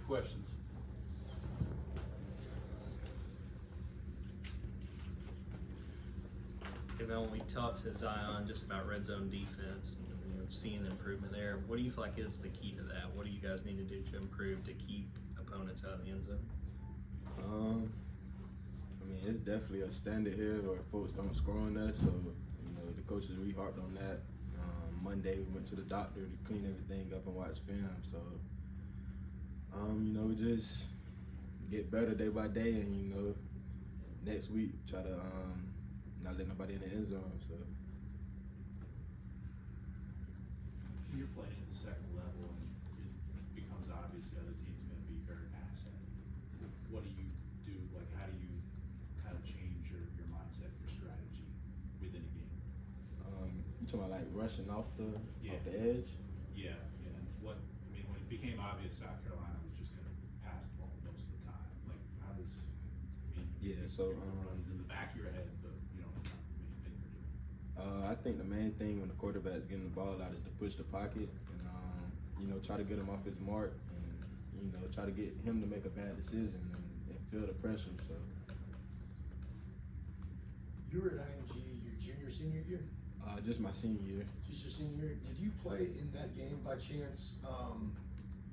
questions. When we talked to Zion just about red zone defense, seeing improvement there, what do you feel like is the key to that? What do you guys need to do to improve to keep opponents out of the end zone? I mean, it's definitely a standard here where folks don't score on us, so the coaches we harped on that. Monday we went to the doctor to clean everything up and watch film. So, we just get better day by day, and next week try to not let nobody in the end zone. So. You're playing at the second level, and it becomes obvious the other team's going to be very pass heavy. What do you do? Like, how do you kind of change your mindset, your strategy within a game? You talking about like rushing off the edge? Yeah. When it became obvious South Carolina was just going to pass the ball most of the time, like how does? So runs in the back of your head, but it's not the main thing you're doing. I think the main thing when the quarterback's getting the ball out is to push the pocket and try to get him off his mark and try to get him to make a bad decision and feel the pressure. So. You were at IMG your junior, senior year? Just my senior year. Just your senior year. Did you play in that game by chance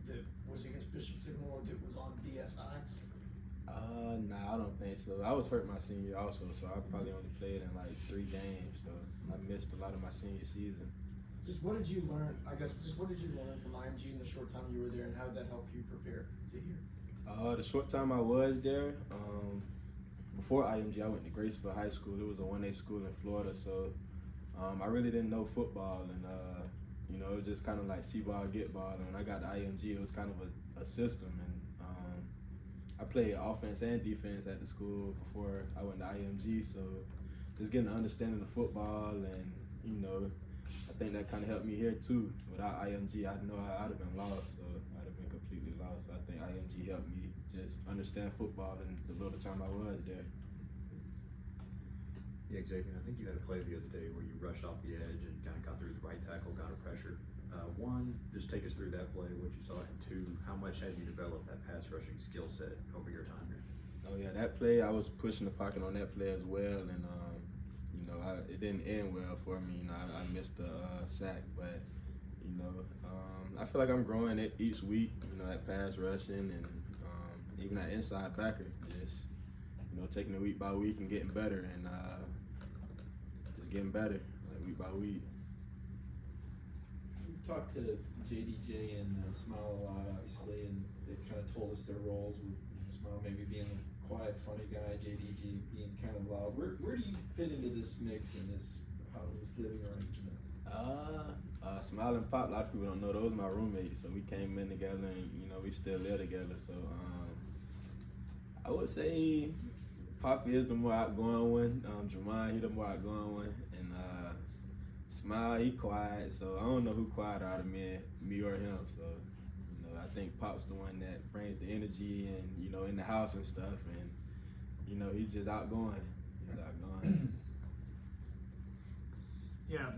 that was against Bishop Sycamore that was on BSI? Nah, I don't think so. I was hurt my senior year also, so I probably only played in like 3 games, so I missed a lot of my senior season. Just what did you learn, what did you learn from IMG in the short time you were there, and how did that help you prepare to here? The short time I was there, before IMG, I went to Graceville High School. It was a 1A school in Florida, so I really didn't know football, and it was just kind of like see ball, get ball. And when I got to IMG, it was kind of a system, and I played offense and defense at the school before I went to IMG, so just getting an understanding of football, and I think that kind of helped me here too. Without IMG, I know I'd have been lost, so I'd have been completely lost. So I think IMG helped me just understand football in the little time I was there. Yeah, Xavian, I think you had a play the other day where you rushed off the edge and kind of got through the right tackle, got a pressure. One, just take us through that play, what you saw, and 2, how much have you developed that pass rushing skill set over your time here? Oh yeah, that play, I was pushing the pocket on that play as well, and it didn't end well for me. I missed the sack, but I feel like I'm growing it each week. At pass rushing and even at inside backer, just taking it week by week and getting better, and just getting better like week by week. We talked to JDJ and Smile a lot, obviously, and they kind of told us their roles, with Smile maybe being a quiet, funny guy, JDJ being kind of loud. Where do you fit into this mix and this living arrangement? Smile and Pop, a lot of people don't know, those are my roommates, so we came in together, and we still live together. So I would say Pop is the more outgoing one. Jermaine, he the more outgoing one, and Smile, he quiet. So I don't know who quiet out of me or him. So I think Pop's the one that brings the energy and in the house and stuff, and he's just outgoing. He's outgoing. Yeah,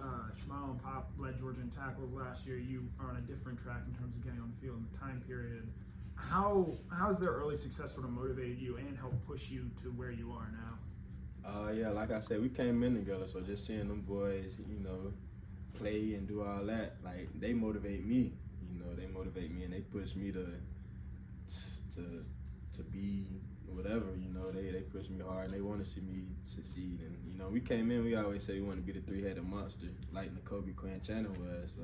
Shmuel and Pop led Georgia in tackles last year. You are on a different track in terms of getting on the field in the time period. How's their early success sort of motivated you and helped push you to where you are now? Yeah, like I said, we came in together, so just seeing them boys, play and do all that, like they motivate me. They motivate me and they push me to be whatever. They push me hard and they want to see me succeed. And we came in, we always say we want to be the 3-headed monster, like Nakobe Quinn Channing was. So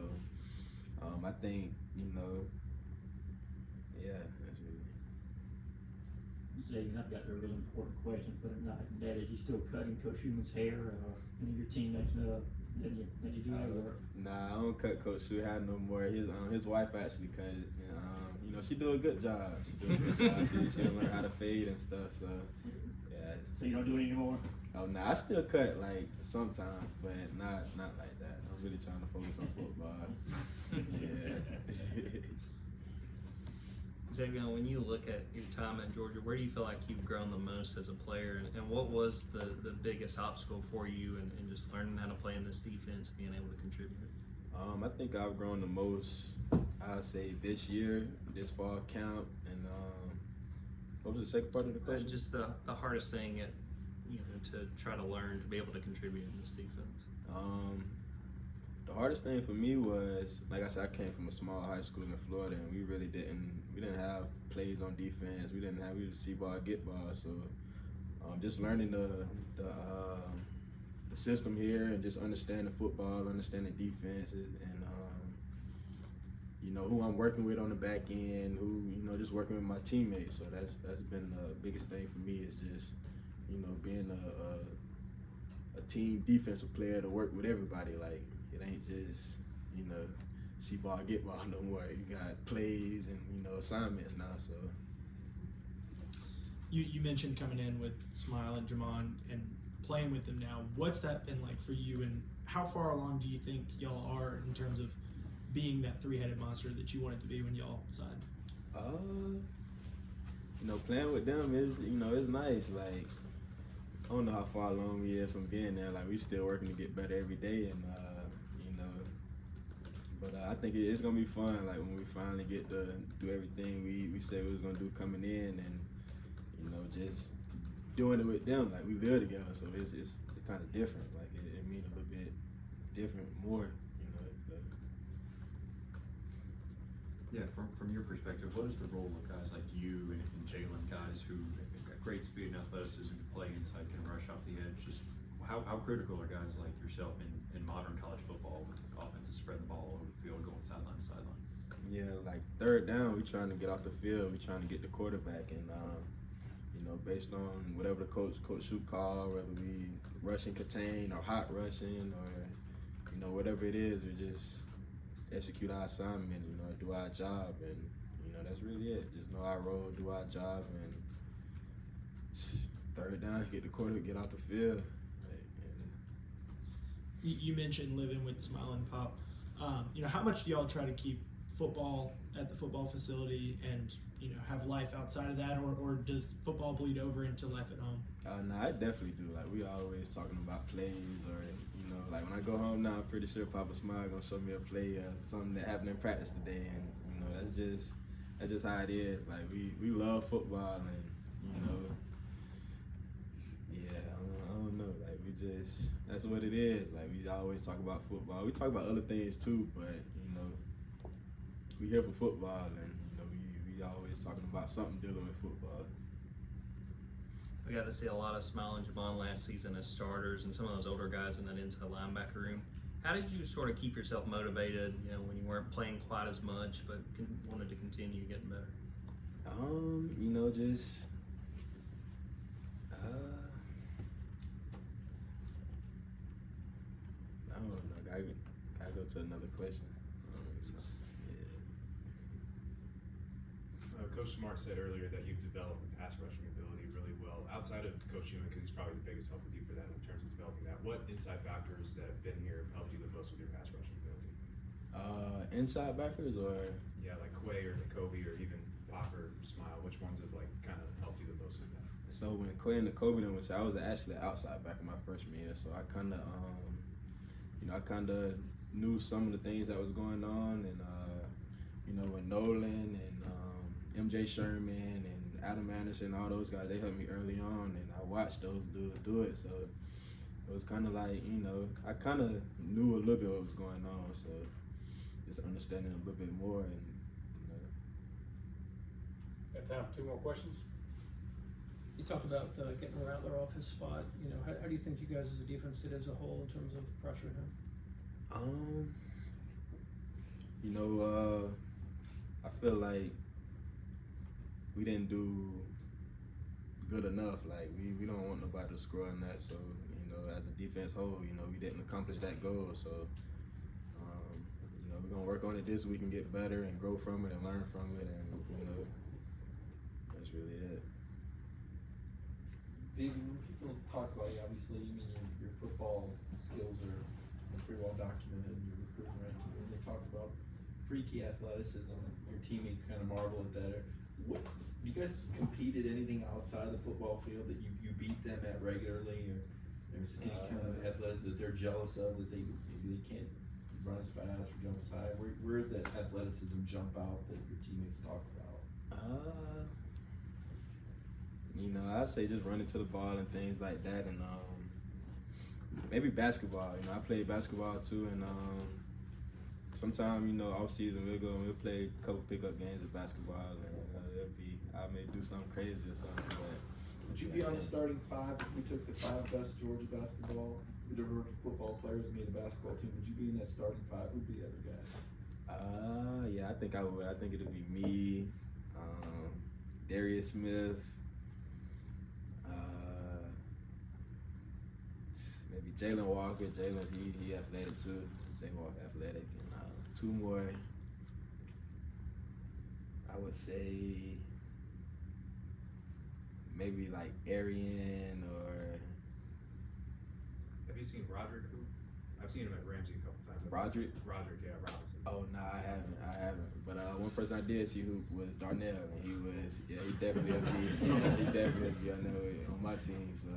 I think yeah, that's really. Xavian, I've got a really important question for tonight, and that is, you still cutting Coach Schumann's hair? Any of your teammates know? Did you do that work? Nah, I don't cut Coach Schumann hair no more. His wife actually cut it. And, she do a good job. She learned how to fade and stuff. So yeah. So you don't do it anymore? Oh nah, I still cut like sometimes, but not like that. I'm really trying to focus on football. Yeah. Xavian, when you look at your time at Georgia, where do you feel like you've grown the most as a player, and what was the biggest obstacle for you in just learning how to play in this defense, being able to contribute? I think I've grown the most I'll say this year, this fall camp, and what was the second part of the question? Just the hardest thing at, to try to learn to be able to contribute in this defense. The hardest thing for me was, like I said, I came from a small high school in Florida, and we didn't have plays on defense. We would see ball, get ball. So just learning the system here and just understanding football, understanding defenses, and who I'm working with on the back end, just working with my teammates. So that's been the biggest thing for me, is just being a team defensive player to work with everybody. Like, it ain't just see ball, get ball no more. You got plays and assignments now. So you mentioned coming in with Smile and Jamon and playing with them now. What's that been like for you, and how far along do you think y'all are in terms of being that three-headed monster that you wanted to be when y'all signed? Playing with them is it's nice. Like, I don't know how far along we is from being there. Like, we still working to get better every day, and but I think it's gonna be fun. Like, when we finally get to do everything we said we was gonna do coming in, and just doing it with them. Like, we live together, so it's kind of different. Like, it means a little bit different more. Yeah, from your perspective, what is the role of guys like you and Jalen, guys who have got great speed and athleticism, can play inside, can rush off the edge? Just how critical are guys like yourself in modern college football with offenses spreading the ball over the field, going sideline to sideline? Yeah, like third down, we trying to get off the field. We trying to get the quarterback, and based on whatever the coach shoot call, whether we rushing contain or hot rushing or whatever it is, we just execute our assignment, do our job, and that's really it. Just know our role, do our job, and third down, get the quarterback, get off the field. You mentioned living with Smile and Pop. How much do y'all try to keep football at the football facility and have life outside of that, or does football bleed over into life at home? No, I definitely do. Like, we always talking about plays, or like when I go home now, I'm pretty sure Papa Smile gonna show me a play, something that happened in practice today, and that's just how it is. Like, we love football, and yeah, I don't know. Like, that's what it is. Like, we always talk about football. We talk about other things too, but we here for football, and we always talking about something dealing with football. We got to see a lot of Smile and Javon last season as starters, and some of those older guys in that inside linebacker room. How did you sort of keep yourself motivated, when you weren't playing quite as much, but wanted to continue getting better? Just I don't know. I go to another question. Coach Smart said earlier that you've developed the pass rushing ability really well. Outside of Coach Ewing, because he's probably the biggest help with you for that in terms of developing that, what inside backers that have been here have helped you the most with your pass rushing ability? Inside backers, or Yeah, like Quay or Nakobe or even Pop or Smile, which ones have kind of helped you the most with that? so when Quay and Nakobe was, I was actually an outside backer my freshman year, so I kind of knew some of the things that was going on, and when Nolan and MJ Sherman and Adam Anderson, all those guys, they helped me early on, and I watched those dudes do it. So it was kind of like, I kind of knew a little bit what was going on. So just understanding a little bit more, and Got time for 2 more questions? You talked about getting Rattler off his spot. How do you think you guys as a defense did as a whole in terms of pressuring him? I feel like we didn't do good enough. Like, we don't want nobody to score on that. So, as a defense whole, we didn't accomplish that goal. So, we're gonna work on it this week and get better and grow from it and learn from it, and that's really it. Xavian, when people talk about you, obviously, your football skills are pretty well documented in your recruiting ranking. When they talk about freaky athleticism, your teammates kind of marvel at that. What, do you guys compete at anything outside the football field that you beat them at regularly, or there's any kind of athleticism that they're jealous of that maybe they can't run as fast or jump as high? Where's that athleticism jump out that your teammates talk about? You know, I say just running to the ball and things like that, and maybe basketball. You know, I played basketball too, and sometimes, you know, off season we'll go and we'll play a couple pickup games of basketball, and I may do something crazy or something. But Would you be on the starting five if we took the 5 best Georgia Georgia football players and made a basketball team? Would you be in that starting 5? Who'd be the other guys? Yeah, I think I would. I think it'd be me, Darius Smith, maybe Jalen Walker. Jalen, he athletic too. Jalen Walker athletic, and 2 more. I would say maybe like Arian or. Have you seen Roderick hoop? I've seen him at Ramsey a couple times. Roderick? Roderick, yeah, Robinson. Oh no, I haven't. But one person I did see who was Darnell, and he definitely would be on my team. So